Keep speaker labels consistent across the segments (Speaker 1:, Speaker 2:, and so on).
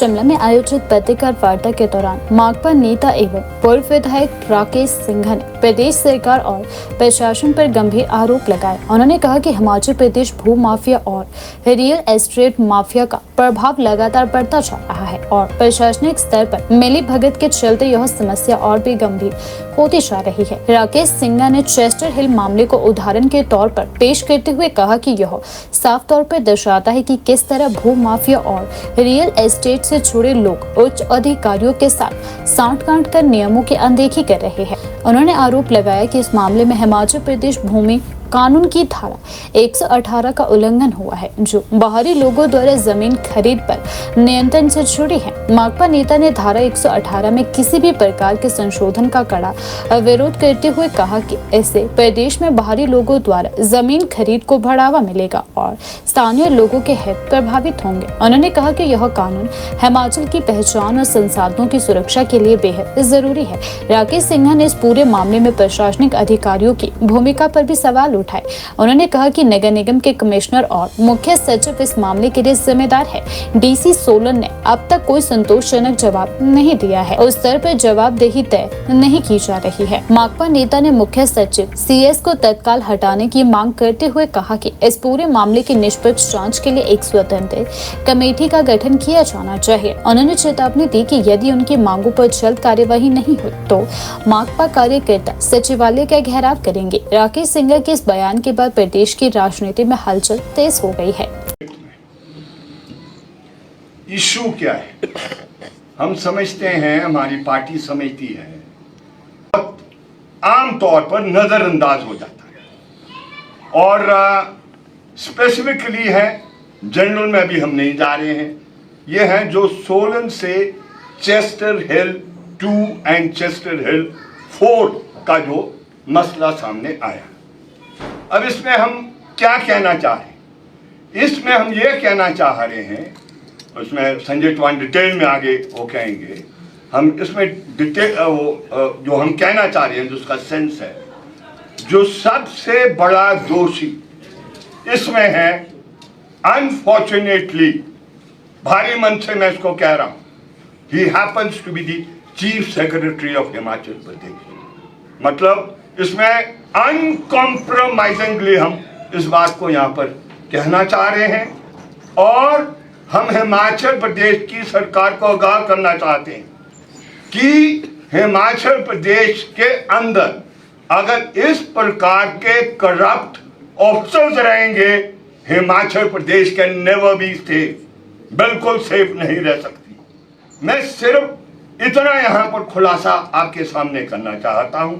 Speaker 1: शिमला में आयोजित पत्रकार वार्ता के दौरान माकपा नेता एवं पूर्व विधायक राकेश सिंघा ने प्रदेश सरकार और प्रशासन पर गंभीर आरोप लगाए। उन्होंने कहा कि हिमाचल प्रदेश भू माफिया और रियल एस्टेट माफिया का प्रभाव लगातार बढ़ता जा रहा है और प्रशासनिक स्तर पर मिली भगत के चलते यह समस्या और भी गंभीर होती जा रही है। राकेश सिंघा ने चेस्टर हिल मामले को उदाहरण के तौर पर पेश करते हुए कहा कि यह साफ तौर पर दर्शाता है कि किस तरह भू माफिया और रियल एस्टेट से जुड़े लोग उच्च अधिकारियों के साथ सांठ-गांठ कर नियमों की अनदेखी कर रहे हैं। उन्होंने आरोप लगाया कि इस मामले में हिमाचल प्रदेश भूमि कानून की धारा 118 का उल्लंघन हुआ है, जो बाहरी लोगों द्वारा जमीन खरीद पर नियंत्रण से जुड़ी है। माकपा नेता ने धारा 118 में किसी भी प्रकार के संशोधन का कड़ा विरोध करते हुए कहा कि इससे प्रदेश में बाहरी लोगों द्वारा जमीन खरीद को बढ़ावा मिलेगा और स्थानीय लोगों के हित प्रभावित होंगे। उन्होंने कहा कि यह कानून हिमाचल की पहचान और संसाधनों की सुरक्षा के लिए बेहद जरूरी है। राकेश सिंघा ने इस पूरे मामले में प्रशासनिक अधिकारियों की भूमिका पर भी सवाल उठाए। उन्होंने कहा कि नगर निगम के कमिश्नर और मुख्य सचिव इस मामले के लिए जिम्मेदार है। डीसी सोलन ने अब तक कोई संतोषजनक जवाब नहीं दिया है। उस स्तर पर जवाबदेही तय नहीं की जा रही है। माकपा नेता ने मुख्य सचिव सीएस को तत्काल हटाने की मांग करते हुए कहा कि इस पूरे मामले की निष्पक्ष जांच के लिए एक स्वतंत्र कमेटी का गठन किया जाना चाहिए। उन्होंने चेतावनी दी कि यदि उनकी मांगों पर जल्द कार्यवाही नहीं हुई तो माकपा कार्यकर्ता सचिवालय का घेराव करेंगे। राकेश सिंघा के इस बयान के बाद प्रदेश की राजनीति में हलचल तेज हो गई है।
Speaker 2: इशू क्या है? हम समझते हैं, हमारी पार्टी समझती है, आम तौर पर नजरअंदाज हो जाता है और स्पेसिफिकली है, जनरल में भी हम नहीं जा रहे हैं। ये है जो सोलन से चेस्टर हिल 2 एंड चेस्टर हिल 4 का जो मसला सामने आया। अब इसमें हम क्या कहना चाह रहे हैं? इसमें हम ये कहना चाह रहे हैं, उसमें संजय चौहान डिटेल में आगे वो कहेंगे, हम इसमें डिटेल जो हम कहना चाह रहे हैं, जो उसका सेंस है, जो सबसे बड़ा दोषी इसमें है, अनफॉर्चुनेटली भारी मन से मैं इसको कह रहा हूं, he happens to be the chief secretary of Himachal Pradesh. मतलब इसमें अनकॉम्प्रोमाइजिंगली हम इस बात को यहाँ पर कहना चाह रहे हैं और हम हिमाचल प्रदेश की सरकार को आगाह करना चाहते हैं कि हिमाचल प्रदेश के अंदर अगर इस प्रकार के करप्ट ऑफिसर्स रहेंगे, Himachal Pradesh can never be safe, बिल्कुल सेफ नहीं रह सकती। मैं सिर्फ इतना यहाँ पर खुलासा आपके सामने करना चाहता हूँ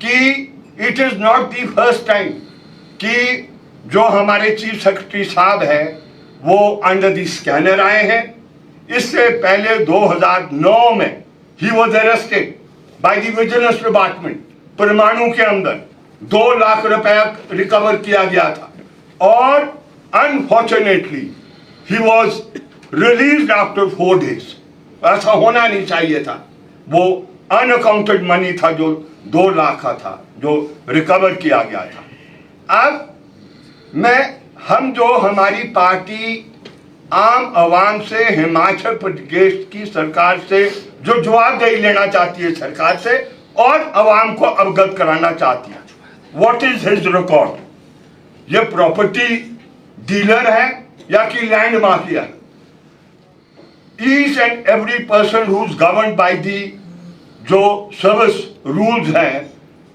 Speaker 2: कि it is not the first time कि जो हमारे चीफ सेक्रेटरी साहब है वो अंडर दी स्कैनर आए हैं। इससे पहले 2009 में he was arrested by the vigilance department. परमाणु के अंदर 2 लाख रुपया रिकवर किया गया था और unfortunately he was released after 4 days। ऐसा होना नहीं चाहिए था। वो अनअकाउंटेड मनी था जो 2 लाख का था, जो रिकवर किया गया था। अब हम जो हमारी पार्टी आम आवाम से, हिमाचल प्रदेश की सरकार से जो जवाबदेही लेना चाहती है सरकार से और आवाम को अवगत कराना चाहती है, व्हाट इज हिज रिकॉर्ड? ये प्रॉपर्टी डीलर है या कि land mafia? Each and every person who is governed by the जो सर्विस रूल्स हैं,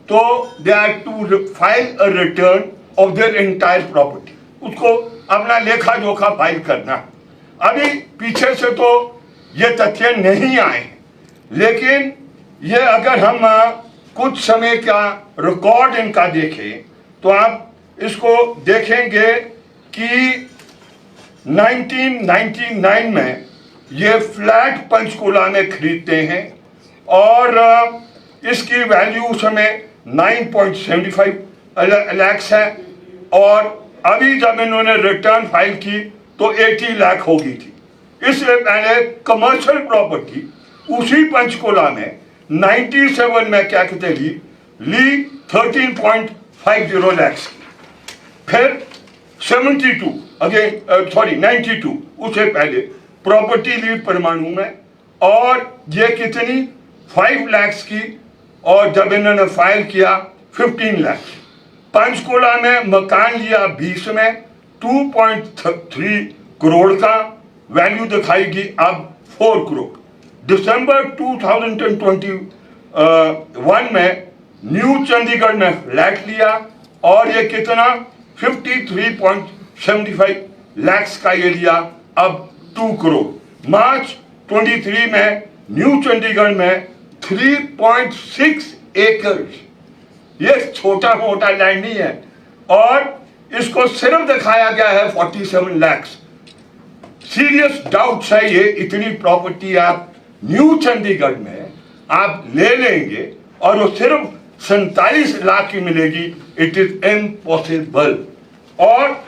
Speaker 2: तो they are to file a return of their entire property, उसको अपना लेखा जोखा फाइल करना। अभी पीछे से तो ये तथ्य नहीं आए, लेकिन ये अगर हम कुछ समय का रिकॉर्ड इनका देखें तो आप इसको देखेंगे कि 1999 में ये फ्लैट पंचकूला में खरीदते हैं और इसकी वैल्यू समय 9.75 लाख है और अभी जब इन्होंने रिटर्न फाइल की तो 80 लाख हो गई थी। इससे पहले कमर्शियल प्रॉपर्टी उसी पंचकूला में 97 में क्या कहते ली 13.50 लाख की, फिर 72 92 उससे पहले प्रॉपर्टी ली परमाणु में, और ये कितनी 5 लाख की, और जब इन्होंने फाइल किया 15 लाख। पंचकुला में मकान लिया 20 में 2.3 करोड़ का वैल्यू दिखाएगी अब 4 करोड़। दिसंबर 2021 में न्यू चंडीगढ़ में फ्लैट लिया और ये कितना 53.75 लाख का ये लिया, अब 2 करोड़। मार्च 23 में न्यू चंडीगढ़ में 3.6 एकड़, ये छोटा मोटा लैंड नहीं है, और इसको सिर्फ दिखाया गया है 47 लाख। सीरियस डाउट्स है ये इतनी प्रॉपर्टी आप न्यू चंडीगढ़ में आप ले लेंगे और वो सिर्फ 47 लाख की मिलेगी। It is impossible. और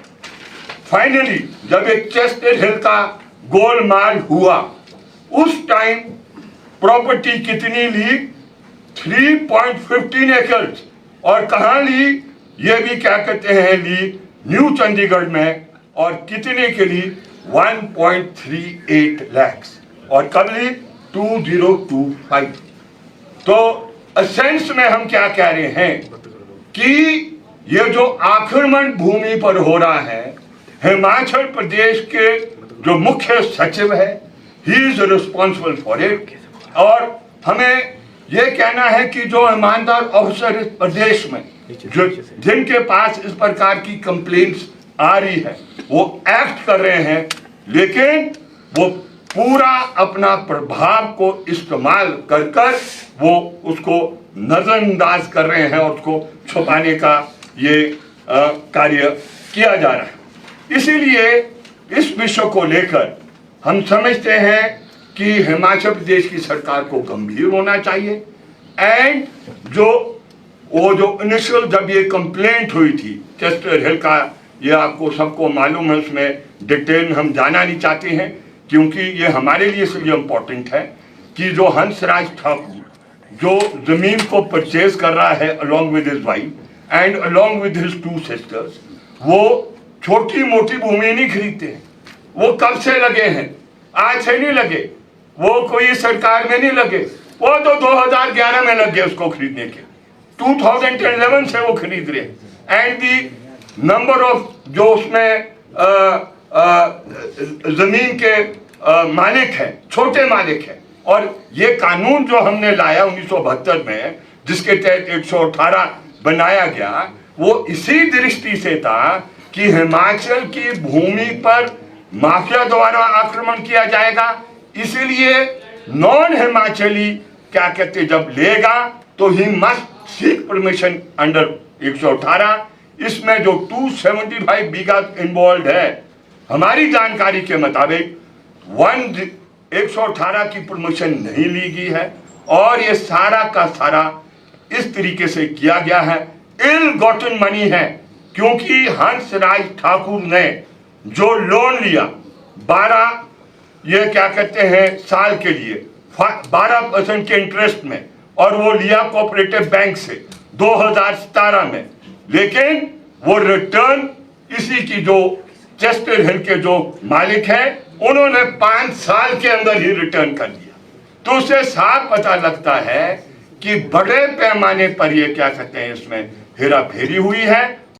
Speaker 2: फाइनली जब एक चेस्टेड हिल का गोलमाल हुआ, उस टाइम प्रॉपर्टी कितनी ली 3.15 एकड़, और कहां ली ये भी क्या कहते हैं ली न्यू चंडीगढ़ में, और कितने के लिए 1.38 लाख, और कब ली 2025। तो एसेंस में हम क्या कह रहे हैं कि ये जो आक्रमण भूमि पर हो रहा है, हिमाचल प्रदेश के जो मुख्य सचिव है he is responsible for it, और हमें ये कहना है कि जो ईमानदार ऑफिसर इस प्रदेश में जो जिनके पास इस प्रकार की कंप्लेंट्स आ रही है वो एक्ट कर रहे हैं, लेकिन वो पूरा अपना प्रभाव को इस्तेमाल कर कर वो उसको नजरअंदाज कर रहे हैं और उसको छुपाने का ये कार्य किया जा रहा है। इसीलिए इस विषय को लेकर हम समझते हैं कि हिमाचल प्रदेश की सरकार को गंभीर होना चाहिए। एंड जो इनिशियल जब ये कंप्लेंट हुई थी चेस्टर हिल का, ये आपको सबको मालूम है, उसमें डिटेल हम जाना नहीं चाहते हैं क्योंकि ये हमारे लिए इसलिए इम्पोर्टेंट है कि जो हंसराज ठाकुर जो जमीन को परचेज कर रहा है along with his wife and along with his 2 sisters, वो छोटी मोटी भूमि नहीं खरीदते हैं। वो कब से लगे हैं, आज से नहीं लगे, वो कोई सरकार में नहीं लगे, वो तो 2011 में लग गए उसको खरीदने के, 2011 से वो खरीद रहे हैं। एंड दी नंबर ऑफ जो उसमें जमीन के मालिक हैं, छोटे मालिक हैं, और ये कानून जो हमने लाया 1972 में जिसके तहत 118 बनाया गया, वो इसी दृष्टि से था कि हिमाचल की भूमि पर माफिया द्वारा आक्रमण किया जाएगा, इसीलिए नॉन हिमाचली क्या कहते जब लेगा तो he must seek permission under 118। इसमें जो 275 बीघा इन्वॉल्व है, हमारी जानकारी के मुताबिक 118 की परमिशन नहीं ली गई है, और ये सारा का सारा इस तरीके से किया गया है, इल गॉटन मनी है, क्योंकि हंसराज ठाकुर ने जो लोन लिया 12 ये क्या कहते हैं साल के लिए 12% के इंटरेस्ट में, और वो लिया कोऑपरेटिव बैंक से 2017 में, लेकिन वो रिटर्न इसी की जो चेस्टर हिल के जो मालिक है उन्होंने 5 साल के अंदर ही रिटर्न कर दिया। तो उससे साफ पता लगता है कि बड़े पैमाने पर ये क्या कहते हैं इसमें हेरा फेरी हुई है,